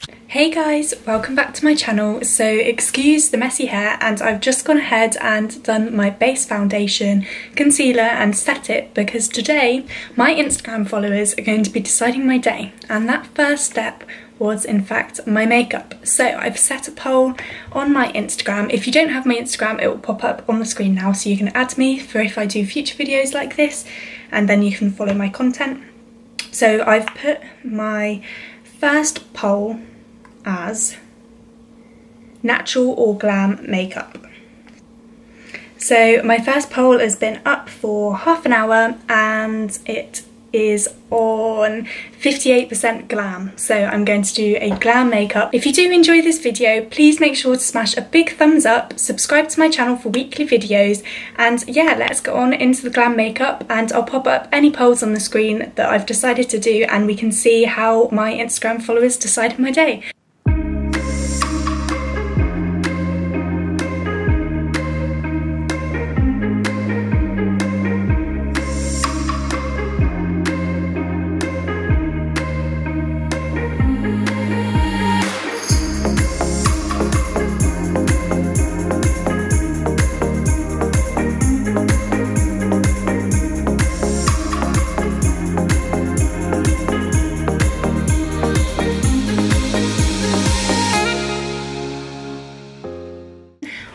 Hey guys, welcome back to my channel. So excuse the messy hair, and I've just gone ahead and done my base foundation, concealer and set it because today my Instagram followers are going to be deciding my day, and that first step was in fact my makeup. So I've set a poll on my Instagram. If you don't have my Instagram, it will pop up on the screen now, so you can add me for if I do future videos like this, and then you can follow my content. So I've put my first poll as natural or glam makeup. So my first poll has been up for half an hour and it is on 58% glam, so I'm going to do a glam makeup. If you do enjoy this video, please make sure to smash a big thumbs up, subscribe to my channel for weekly videos, and yeah, let's go on into the glam makeup, and I'll pop up any polls on the screen that I've decided to do and we can see how my Instagram followers decided my day.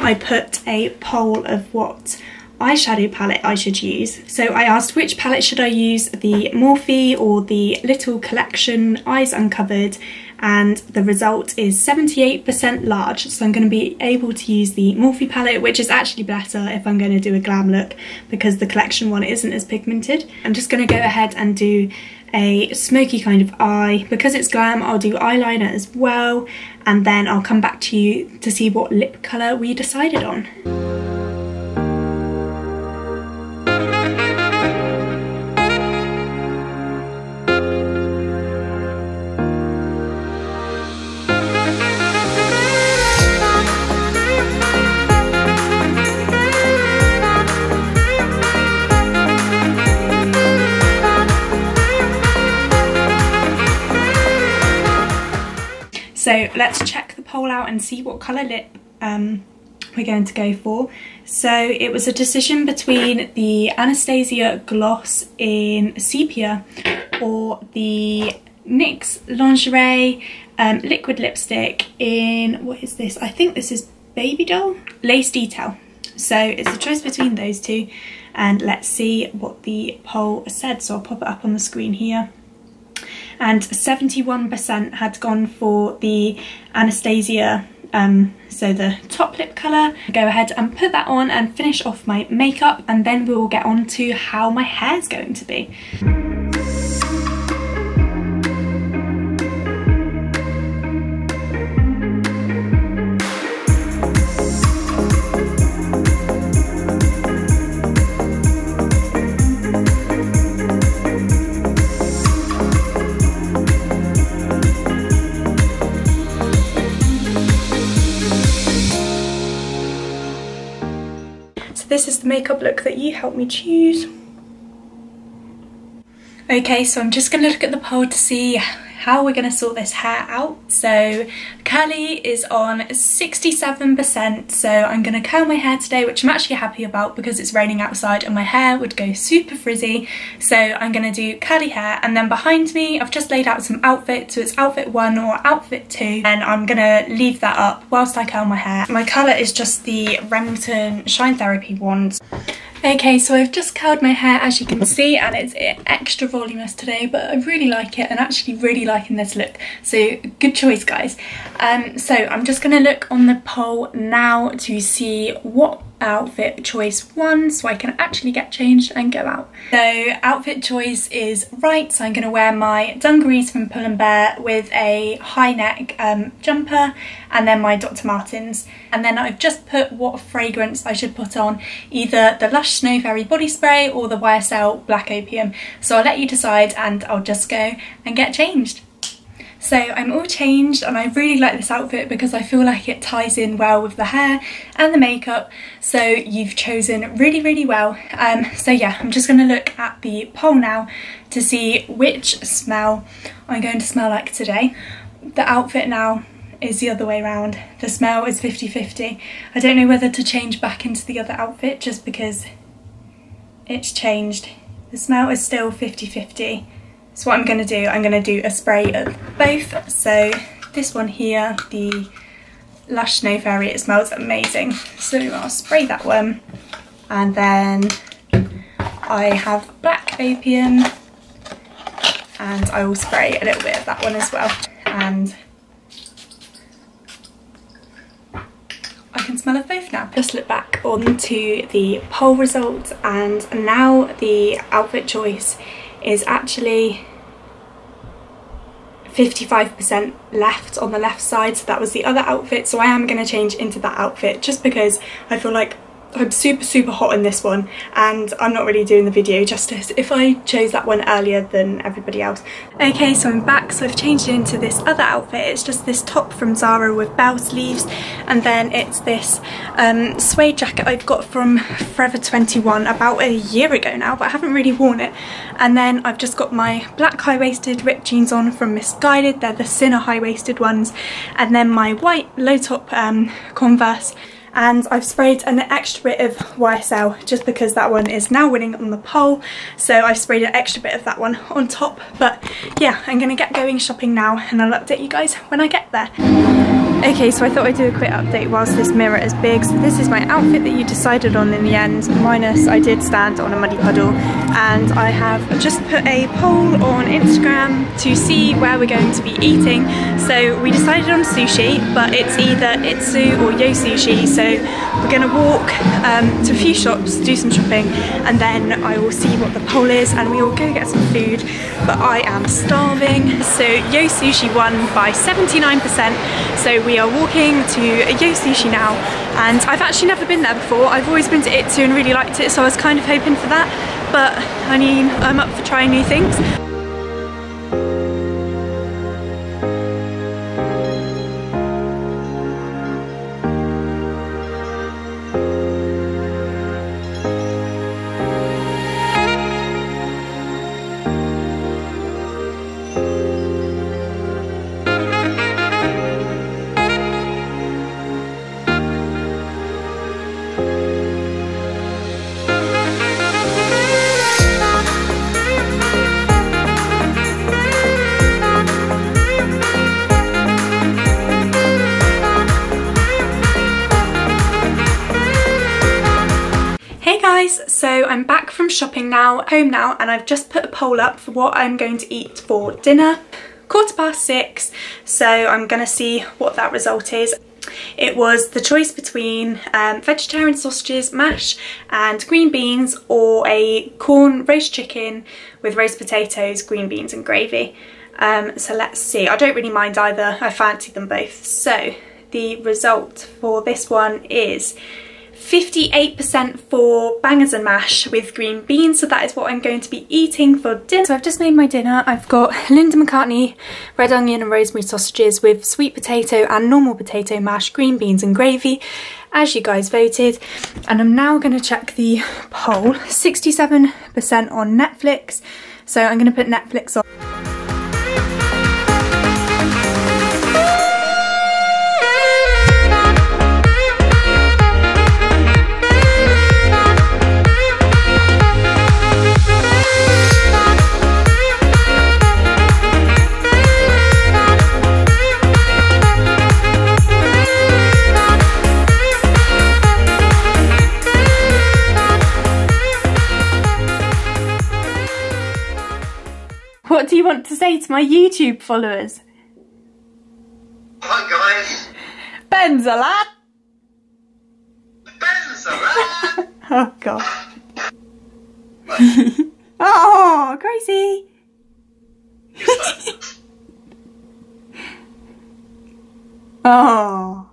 I put a poll of what eyeshadow palette I should use. So I asked which palette should I use, the Morphe or the Little Collection Eyes Uncovered, and the result is 78% large, so I'm going to be able to use the Morphe palette, which is actually better if I'm going to do a glam look because the collection one isn't as pigmented. I'm just going to go ahead and do a smoky kind of eye. Because it's glam, I'll do eyeliner as well, and then I'll come back to you to see what lip colour we decided on. So let's check the poll out and see what colour lip we're going to go for. So it was a decision between the Anastasia Gloss in Sepia or the NYX Lingerie liquid lipstick in, what is this? I think this is Baby Doll Lace Detail. So it's a choice between those two, and let's see what the poll said. So I'll pop it up on the screen here. And 71% had gone for the Anastasia, so the top lip colour. Go ahead and put that on and finish off my makeup, and then we will get on to how my hair's going to be. This is the makeup look that you helped me choose. Okay, so I'm just going to look at the poll to see how we're going to sort this hair out. So curly is on 67%, so I'm going to curl my hair today, which I'm actually happy about because it's raining outside and my hair would go super frizzy. So I'm going to do curly hair, and then behind me I've just laid out some outfits, so it's outfit 1 or outfit 2, and I'm going to leave that up whilst I curl my hair. My colour is just the Remington Shine Therapy wand. Okay, so I've just curled my hair, as you can see, and it's extra voluminous today, but I really like it and actually really liking this look, so good choice guys. So I'm just going to look on the poll now to see what outfit choice 1 so I can actually get changed and go out. So outfit choice is right, so I'm going to wear my dungarees from Pull & Bear with a high neck jumper, and then my Dr. Martens, and then I've just put what fragrance I should put on, either the Lush Snow Fairy body spray or the YSL Black Opium, so I'll let you decide and I'll just go and get changed. So I'm all changed and I really like this outfit because I feel like it ties in well with the hair and the makeup, so you've chosen really, really well. So yeah, I'm just going to look at the poll now to see which smell I'm going to smell like today. the outfit now is the other way around. The smell is 50-50. I don't know whether to change back into the other outfit just because it's changed. The smell is still 50-50. So what I'm going to do, I'm going to do a spray of both. So this one here, the Lush Snow Fairy, it smells amazing. So I'll spray that one. And then I have Black Opium, and I will spray a little bit of that one as well. And I can smell of both now. Just look back onto the poll results, and now the outfit choice is actually 55% left on the left side, so that was the other outfit. So I am going to change into that outfit just because I feel like I'm super hot in this one, and I'm not really doing the video justice if I chose that one earlier than everybody else. Okay, so I'm back. So I've changed it into this other outfit. It's just this top from Zara with bell sleeves, and then it's this suede jacket I've got from Forever 21 about a year ago now, but I haven't really worn it. And then I've just got my black high-waisted ripped jeans on from Misguided. They're the Sinner high-waisted ones, and then my white low-top Converse. And I've sprayed an extra bit of YSL just because that one is now winning on the poll, so I've sprayed an extra bit of that one on top. But yeah, I'm gonna get going shopping now, and I'll update you guys when I get there. Okay, so I thought I'd do a quick update whilst this mirror is big. So this is my outfit that you decided on in the end, minus I did stand on a muddy puddle, and I have just put a poll on Instagram to see where we're going to be eating. So we decided on sushi, but it's either Itsu or Yo Sushi. So we're going to walk to a few shops, do some shopping, and then I will see what the poll is, and we will go get some food. But I am starving, so Yo Sushi won by 79%. So we are walking to Yo Sushi now, and I've actually never been there before. I've always been to Itsu and really liked it, so I was kind of hoping for that. But I mean, I'm up for trying new things. So I'm back from shopping now, home now, and I've just put a poll up for what I'm going to eat for dinner. 6:15, so I'm gonna see what that result is. It was the choice between vegetarian sausages, mash and green beans, or a corn roast chicken with roast potatoes, green beans and gravy. So let's see. I don't really mind either, I fancy them both. So the result for this one is 58% for bangers and mash with green beans, so that is what I'm going to be eating for dinner. So I've just made my dinner. I've got Linda McCartney red onion and rosemary sausages with sweet potato and normal potato mash, green beans and gravy, as you guys voted. And I'm now going to check the poll. 67% on Netflix, so I'm going to put Netflix on. What do you want to say to my YouTube followers? Hi guys! Ben's a lad! Ben's a lad! Oh god. Oh, crazy! Oh.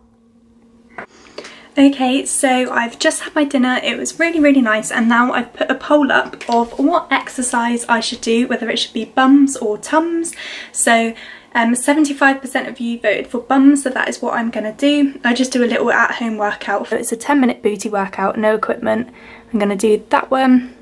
Okay, so I've just had my dinner. It was really nice, and now I've put a poll up of what exercise I should do, whether it should be bums or tums. So 75% of you voted for bums, so that is what I'm gonna do. I just do a little at-home workout. So it's a 10-minute booty workout, no equipment. I'm gonna do that one.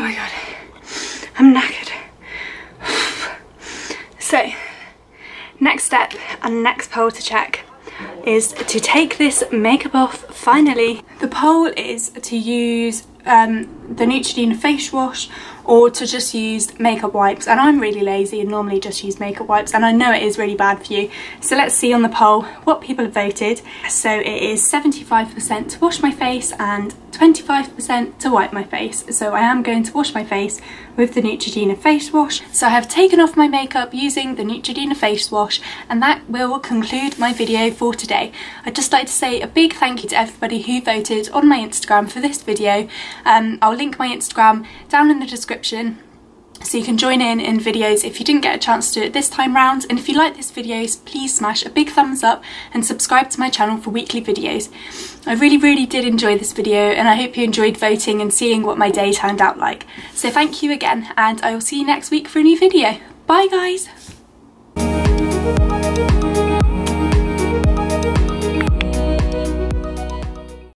my god, I'm knackered. So, next step and next poll to check is to take this makeup off finally. The poll is to use the Neutrogena face wash or to just use makeup wipes, and I'm really lazy and normally just use makeup wipes, and I know it is really bad for you. So let's see on the poll what people have voted. So it is 75% to wash my face and 25% to wipe my face. So I am going to wash my face with the Neutrogena face wash. So I have taken off my makeup using the Neutrogena face wash, and that will conclude my video for today. I'd just like to say a big thank you to everybody who voted on my Instagram for this video. I'll link my Instagram down in the description so you can join in videos if you didn't get a chance to do it this time round. And if you like this video, please smash a big thumbs up and subscribe to my channel for weekly videos. I really did enjoy this video, and I hope you enjoyed voting and seeing what my day turned out like. So thank you again, and I will see you next week for a new video. Bye guys!